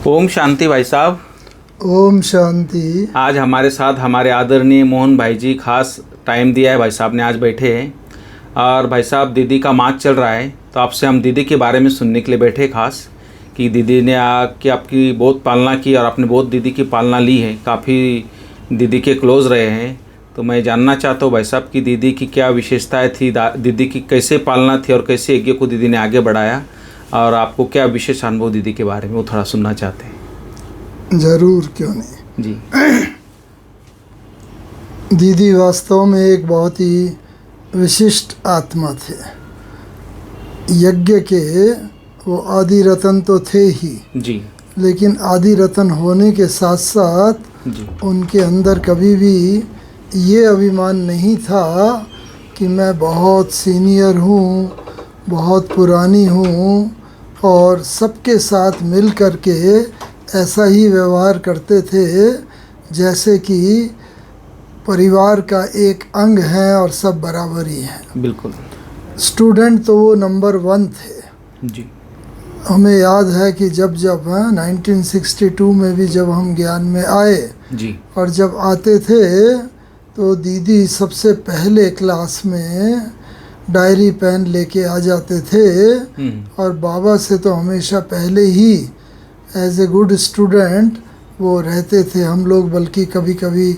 ओम शांति भाई साहब। ओम शांति। आज हमारे साथ हमारे आदरणीय मोहन भाई जी खास टाइम दिया है। भाई साहब ने आज बैठे हैं और भाई साहब दीदी का मार्च चल रहा है, तो आपसे हम दीदी के बारे में सुनने के लिए बैठे खास कि दीदी ने आके आपकी बहुत पालना की और आपने बहुत दीदी की पालना ली है, काफ़ी दीदी के क्लोज़ रहे हैं। तो मैं जानना चाहता हूँ भाई साहब कि दीदी की क्या विशेषताएँ थी, दीदी की कैसे पालना थी और कैसे यज्ञ को दीदी ने आगे बढ़ाया, और आपको क्या विशेष अनुभव दीदी के बारे में वो थोड़ा सुनना चाहते हैं। जरूर, क्यों नहीं जी। दीदी वास्तव में एक बहुत ही विशिष्ट आत्मा थे। यज्ञ के वो आदि रतन तो थे ही जी, लेकिन आदि रतन होने के साथ साथ जी, उनके अंदर कभी भी ये अभिमान नहीं था कि मैं बहुत सीनियर हूँ, बहुत पुरानी हूँ, और सबके साथ मिल कर के ऐसा ही व्यवहार करते थे जैसे कि परिवार का एक अंग है और सब बराबर ही हैं। बिल्कुल। स्टूडेंट तो वो नंबर 1 थे। जी, हमें याद है कि जब 1962 में भी जब हम ज्ञान में आए जी, और जब आते थे तो दीदी सबसे पहले क्लास में डायरी पेन लेके आ जाते थे और बाबा से तो हमेशा पहले ही एज ए गुड स्टूडेंट वो रहते थे। हम लोग बल्कि कभी कभी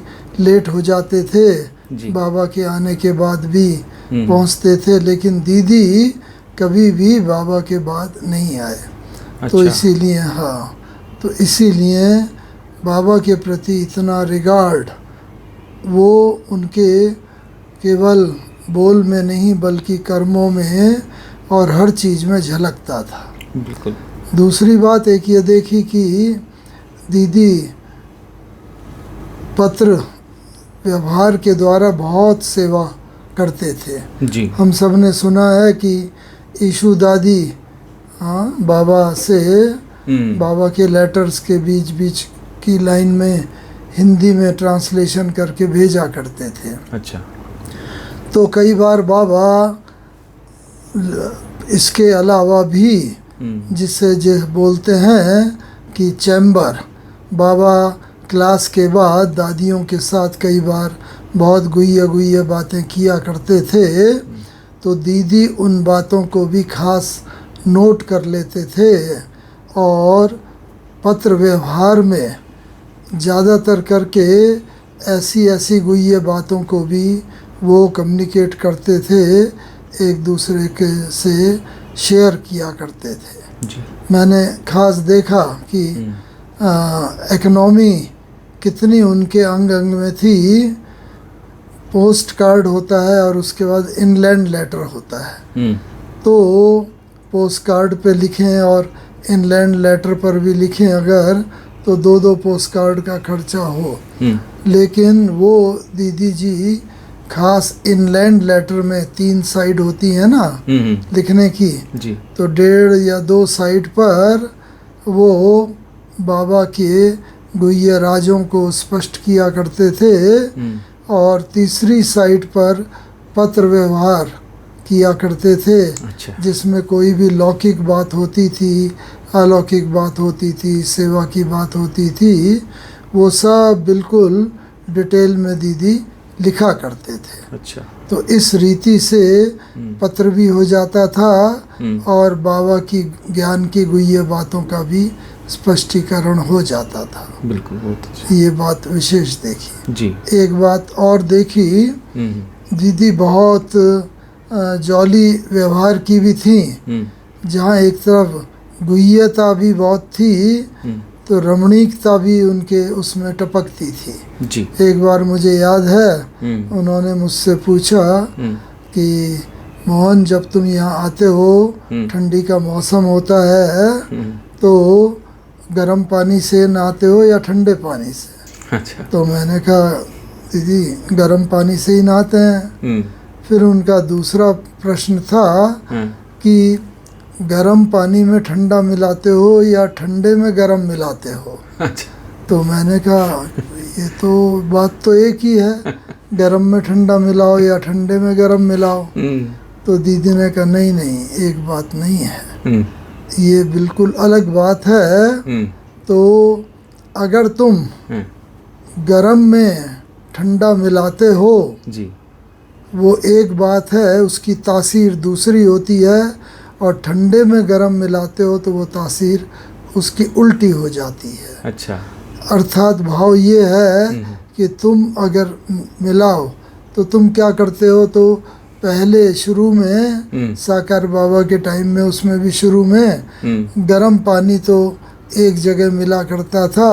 लेट हो जाते थे, बाबा के आने के बाद भी पहुंचते थे, लेकिन दीदी कभी भी बाबा के बाद नहीं आए। अच्छा। तो इसीलिए तो इसीलिए बाबा के प्रति इतना रिगार्ड वो उनके केवल बोल में नहीं बल्कि कर्मों में और हर चीज़ में झलकता था। बिल्कुल। दूसरी बात एक ये देखी कि दीदी पत्र व्यवहार के द्वारा बहुत सेवा करते थे। जी। हम सब ने सुना है कि ईशु दादी बाबा से बाबा के लेटर्स के बीच बीच की लाइन में हिंदी में ट्रांसलेशन करके भेजा करते थे। अच्छा। तो कई बार बाबा इसके अलावा भी जिसे जो बोलते हैं कि चैम्बर, बाबा क्लास के बाद दादियों के साथ कई बार बहुत गुइया बातें किया करते थे। तो दीदी उन बातों को भी खास नोट कर लेते थे और पत्र व्यवहार में ज़्यादातर करके ऐसी गुइया बातों को भी वो कम्युनिकेट करते थे, एक दूसरे के से शेयर किया करते थे। जी। मैंने खास देखा कि इकोनॉमी कितनी उनके अंग अंग में थी। पोस्ट कार्ड होता है और उसके बाद इनलैंड लेटर होता है। तो पोस्ट कार्ड पे लिखें और इनलैंड लेटर पर भी लिखें अगर, तो 2 पोस्ट कार्ड का खर्चा हो। लेकिन वो दीदी जी खास इनलैंड लेटर में 3 साइड होती है ना लिखने की। जी। तो 1.5 या 2 साइड पर वो बाबा के गुह्य राजों को स्पष्ट किया करते थे और तीसरी साइड पर पत्र व्यवहार किया करते थे। अच्छा। जिसमें कोई भी लौकिक बात होती थी, अलौकिक बात होती थी, सेवा की बात होती थी, वो सब बिल्कुल डिटेल में दीदी लिखा करते थे। अच्छा। तो इस रीति से पत्र भी हो जाता था और बाबा की ज्ञान की गुह्य बातों का भी स्पष्टीकरण हो जाता था। बिल्कुल, बहुत अच्छा। ये बात विशेष देखी। जी। एक बात और देखी, दीदी बहुत जॉली व्यवहार की भी थी। जहाँ एक तरफ गुह्यता भी बहुत थी तो रमणीकता भी उनके उसमें टपकती थी। जी। एक बार मुझे याद है उन्होंने मुझसे पूछा कि मोहन, जब तुम यहाँ आते हो ठंडी का मौसम होता है तो गर्म पानी से नहाते हो या ठंडे पानी से? अच्छा। तो मैंने कहा दीदी गर्म पानी से ही नहाते हैं। फिर उनका दूसरा प्रश्न था कि गर्म पानी में ठंडा मिलाते हो या ठंडे में गर्म मिलाते हो? अच्छा। तो मैंने कहा ये तो बात तो एक ही है, गर्म में ठंडा मिलाओ या ठंडे में गर्म मिलाओ। तो दीदी ने कहा नहीं, एक बात नहीं है, ये बिल्कुल अलग बात है तो अगर तुम गरम में ठंडा मिलाते हो जी वो एक बात है, उसकी तासीर दूसरी होती है, और ठंडे में गरम मिलाते हो तो वो तासीर उसकी उल्टी हो जाती है। अच्छा अर्थात भाव ये है कि तुम अगर मिलाओ तो तुम क्या करते हो, तो पहले शुरू में साकार बाबा के टाइम में उसमें भी शुरू में गरम पानी तो एक जगह मिला करता था,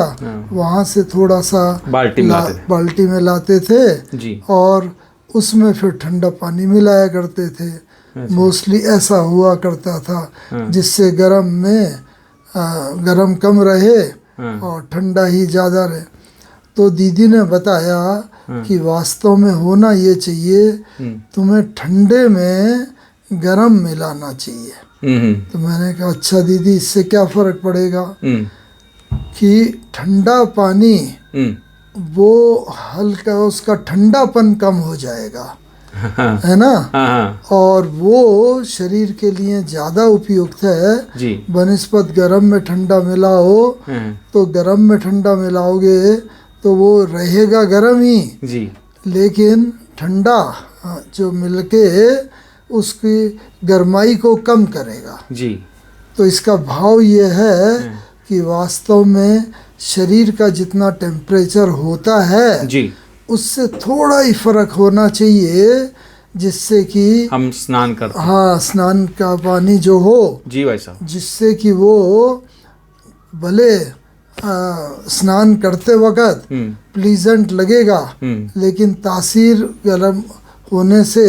वहाँ से थोड़ा सा बाल्टी में लाते थे जी और उसमें फिर ठंडा पानी मिलाया करते थे। मोस्टली ऐसा हुआ करता था, जिससे गरम में गरम कम रहे और ठंडा ही ज़्यादा रहे। तो दीदी ने बताया कि वास्तव में होना ये चाहिए, तुम्हें ठंडे में गरम मिलाना चाहिए। तो मैंने कहा अच्छा दीदी, इससे क्या फ़र्क पड़ेगा? कि ठंडा पानी वो हल्का, उसका ठंडापन कम हो जाएगा, है ना, और वो शरीर के लिए ज़्यादा उपयुक्त है बनिस्पत गरम में ठंडा मिलाओ। तो गरम में ठंडा मिलाओगे तो वो रहेगा गरम ही जी, लेकिन ठंडा जो मिलके उसकी गरमाई को कम करेगा जी। तो इसका भाव ये है कि वास्तव में शरीर का जितना टेम्परेचर होता है जी, उससे थोड़ा ही फर्क होना चाहिए, जिससे कि हम स्नान करते हैं। हाँ, स्नान का पानी जो हो जी भाई साहब, जिससे कि वो भले स्नान करते वक्त प्लीजेंट लगेगा, लेकिन तासीर गर्म होने से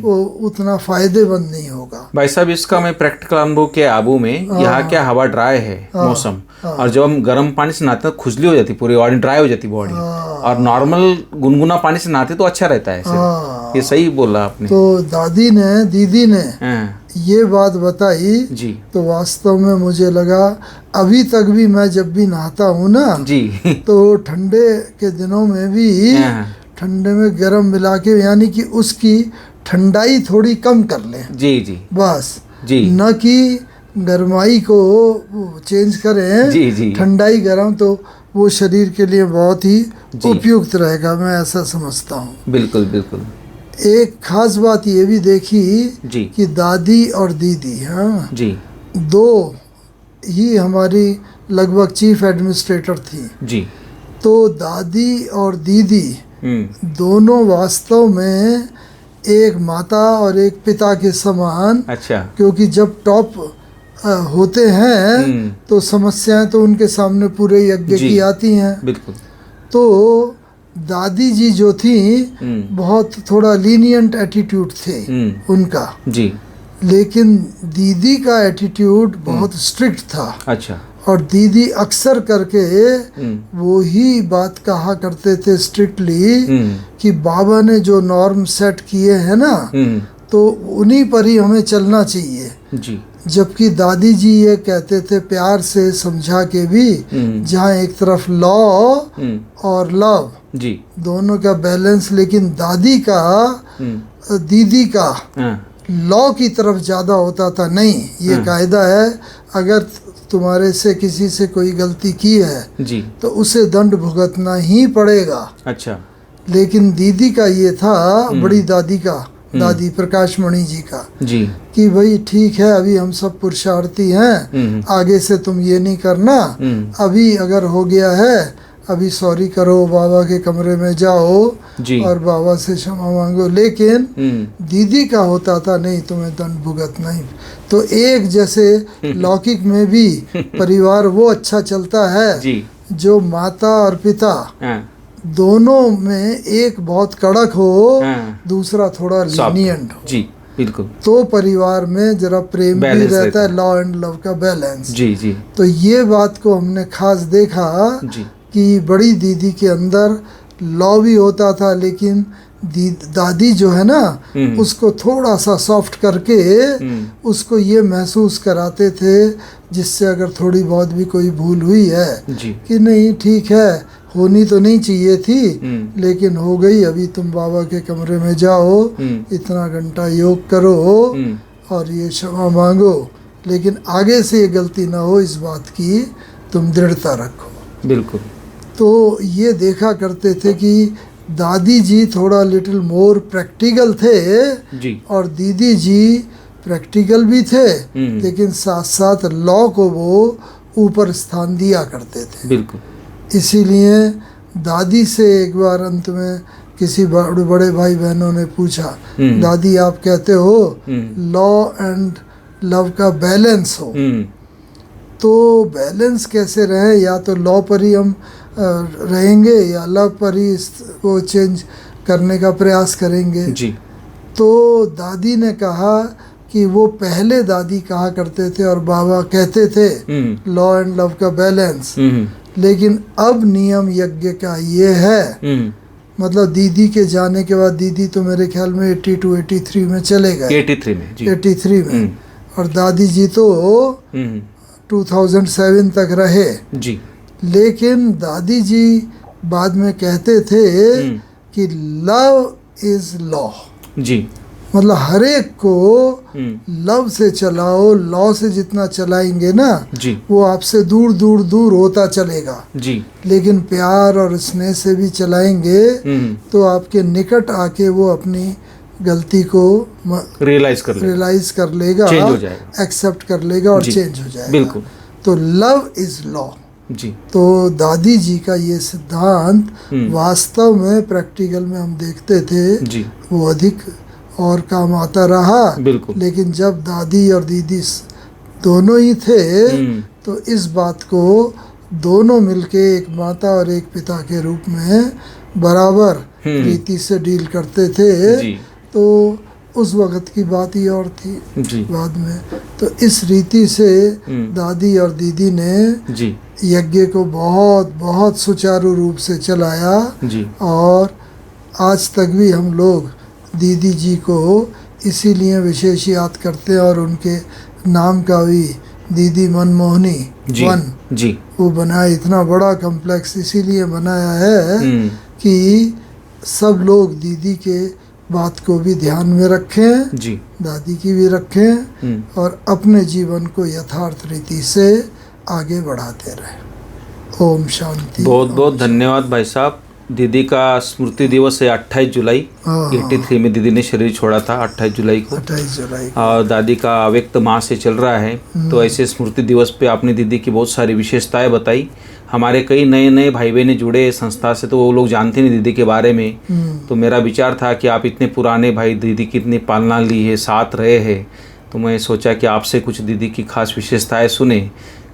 वो उतना फायदेमंद नहीं होगा। भाई साहब इसका मैं प्रैक्टिकल अनुभव किया आबू में। यहाँ क्या हवा ड्राई है मौसम, और जब हम गर्म पानी से नहाते हैं खुजली हो जाती, पूरी बॉडी ड्राई हो जाती बॉडी, और नॉर्मल गुनगुना पानी से नहाते तो अच्छा रहता है। ये सही बोला आपने। तो दीदी ने ये बात बताई जी, तो वास्तव में मुझे लगा, अभी तक भी मैं जब भी नहाता हूँ ना जी तो ठंडे के दिनों में भी ठंडे में गरम मिला के, यानी कि उसकी ठंडाई थोड़ी कम कर लें जी जी बस जी, न कि गरमाई को चेंज करें। जी जी, ठंडाई गरम तो वो शरीर के लिए बहुत ही उपयुक्त रहेगा, मैं ऐसा समझता हूँ। बिल्कुल बिल्कुल। एक खास बात ये भी देखी जी कि दादी और दीदी, हाँ जी, दो ही हमारी लगभग चीफ एडमिनिस्ट्रेटर थी। जी, तो दादी और दीदी दोनों वास्तव में एक माता और एक पिता के समान। अच्छा, क्योंकि जब टॉप होते हैं तो समस्याएं तो उनके सामने पूरे यज्ञ की आती हैं। बिल्कुल। तो दादी जी जो थी बहुत थोड़ा लीनियंट एटीट्यूड थे उनका जी, लेकिन दीदी का एटीट्यूड बहुत स्ट्रिक्ट था। अच्छा, और दीदी अक्सर करके वो ही बात कहा करते थे स्ट्रिक्टली कि बाबा ने जो नॉर्म सेट किए हैं ना तो उन्हीं पर ही हमें चलना चाहिए जी। जबकि दादी जी ये कहते थे प्यार से समझा के भी, जहाँ एक तरफ लॉ और लव जी, दोनों का बैलेंस, लेकिन दीदी का लॉ की तरफ ज़्यादा होता था। नहीं, ये कायदा है, अगर तुम्हारे से किसी से कोई गलती की है जी, तो उसे दंड भुगतना ही पड़ेगा। अच्छा, लेकिन दीदी का ये था, बड़ी दादी का, दादी प्रकाश मणि जी का, जी, कि भाई ठीक है, अभी हम सब पुरुषार्थी हैं, आगे से तुम ये नहीं करना, अभी अगर हो गया है अभी सॉरी करो, बाबा के कमरे में जाओ जी, और बाबा से क्षमा मांगो। लेकिन दीदी का होता था नहीं, तुम्हें दंड भुगतना ही। तो एक जैसे लौकिक में भी परिवार वो अच्छा चलता है जी, जो माता और पिता दोनों में एक बहुत कड़क हो, दूसरा थोड़ा लीनियंट हो। जी, बिल्कुल। तो परिवार में जरा प्रेम भी रहता है, लॉ एंड लव का बैलेंस। जी जी, तो ये बात को हमने खास देखा जी, कि बड़ी दीदी के अंदर लॉ भी होता था, लेकिन दादी जो है ना उसको थोड़ा सा सॉफ्ट करके उसको ये महसूस कराते थे, जिससे अगर थोड़ी बहुत भी कोई भूल हुई है कि नहीं ठीक है, होनी तो नहीं चाहिए थी लेकिन हो गई, अभी तुम बाबा के कमरे में जाओ, इतना घंटा योग करो और ये क्षमा मांगो, लेकिन आगे से ये गलती ना हो, इस बात की तुम दृढ़ता रखो। बिल्कुल। तो ये देखा करते थे कि दादी जी थोड़ा लिटिल मोर प्रैक्टिकल थे जी। और दीदी जी प्रैक्टिकल भी थे, लेकिन साथ साथ लॉ को वो ऊपर स्थान दिया करते थे। बिल्कुल। इसीलिए दादी से एक बार अंत में किसी बड़े भाई बहनों ने पूछा, दादी आप कहते हो लॉ एंड लव का बैलेंस हो, तो बैलेंस कैसे रहे, या तो लॉ पर ही हम रहेंगे या लव पर ही वो चेंज करने का प्रयास करेंगे। जी। तो दादी ने कहा कि वो पहले दादी कहा करते थे और बाबा कहते थे लॉ एंड लव का बैलेंस, लेकिन अब नियम यज्ञ का ये है, मतलब दीदी के जाने के बाद दीदी तो मेरे ख्याल में 82 83 में चले गए, 83 में जी। 83 में, और दादी जी तो 2007 तक रहे जी। लेकिन दादी जी बाद में कहते थे कि लव इज लॉ, जी। मतलब हर एक को लव से चलाओ, लॉ से जितना चलाएंगे ना जी। वो आपसे दूर दूर दूर होता चलेगा, जी। लेकिन प्यार और स्नेह से भी चलाएंगे तो आपके निकट आके वो अपनी गलती को रियलाइज कर लेगा, चेंज हो जाएगा, एक्सेप्ट कर लेगा और चेंज हो जाएगा। बिल्कुल। तो लव इज लॉ। जी। तो दादी जी का ये सिद्धांत वास्तव में प्रैक्टिकल में हम देखते थे जी। वो अधिक और काम आता रहा। बिल्कुल। लेकिन जब दादी और दीदी दोनों ही थे तो इस बात को दोनों मिलके एक माता और एक पिता के रूप में बराबर रीति से डील करते थे जी। तो उस वक़्त की बात ही और थी जी। बाद में। तो इस रीति से दादी और दीदी ने जी। यज्ञ को बहुत बहुत सुचारू रूप से चलाया जी। और आज तक भी हम लोग दीदी जी को इसीलिए विशेष याद करते हैं और उनके नाम का भी दीदी मनमोहनी वन जी। वो बनाया, इतना बड़ा कॉम्प्लेक्स इसीलिए बनाया है कि सब लोग दीदी के बात को भी ध्यान में रखें जी। दादी की भी रखें और अपने जीवन को यथार्थ रीति से आगे बढ़ाते रहें। ओम शांति। बहुत बहुत धन्यवाद भाई साहब। दीदी का स्मृति दिवस है 28 जुलाई 83 में दीदी ने शरीर छोड़ा था 28 जुलाई को। 28 जुलाई और दादी का अव्यक्त माह से चल रहा है, तो ऐसे स्मृति दिवस पे आपने दीदी की बहुत सारी विशेषताएं बताई। हमारे कई नए नए भाई बहन जुड़े संस्था से, तो वो लोग जानते नहीं दीदी के बारे में। तो मेरा विचार था कि आप इतने पुराने भाई, दीदी की इतनी पालना ली है, साथ रहे हैं, तो मैं सोचा कि आपसे कुछ दीदी की खास विशेषताएं सुने।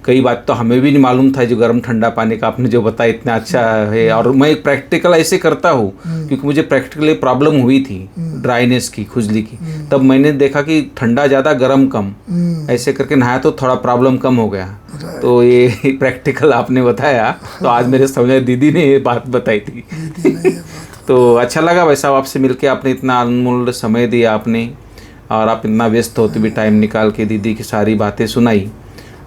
कई बात तो हमें भी नहीं मालूम था, जो गर्म ठंडा पानी का आपने जो बताया इतना अच्छा है। और मैं प्रैक्टिकल ऐसे करता हूँ क्योंकि मुझे प्रैक्टिकली प्रॉब्लम हुई थी ड्राइनेस की, खुजली की। तब मैंने देखा कि ठंडा ज़्यादा गर्म कम, ऐसे करके नहाया तो थोड़ा प्रॉब्लम कम हो गया। तो ये प्रैक्टिकल आपने बताया, तो आज मेरे समझ दीदी ने ये बात बताई थी। तो अच्छा लगा भाई साहब आपसे मिलके, आपने इतना अनमोल समय दिया आपने, और आप इतना व्यस्त होते भी टाइम निकाल के दीदी की सारी बातें सुनाई,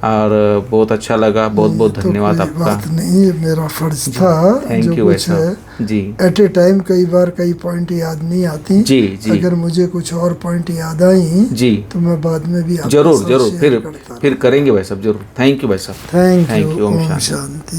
और बहुत अच्छा लगा। बहुत बहुत धन्यवाद आपका। बात नहीं, मेरा फर्ज था। थैंक यू वैसा जी। एट ए टाइम कई बार कई पॉइंट याद नहीं आती जी जी। अगर मुझे कुछ और पॉइंट याद आई जी तो मैं बाद में भी जरूर फिर करेंगे भाई साहब, जरूर। थैंक यू भाई साहब। Thank you. ओम शांति।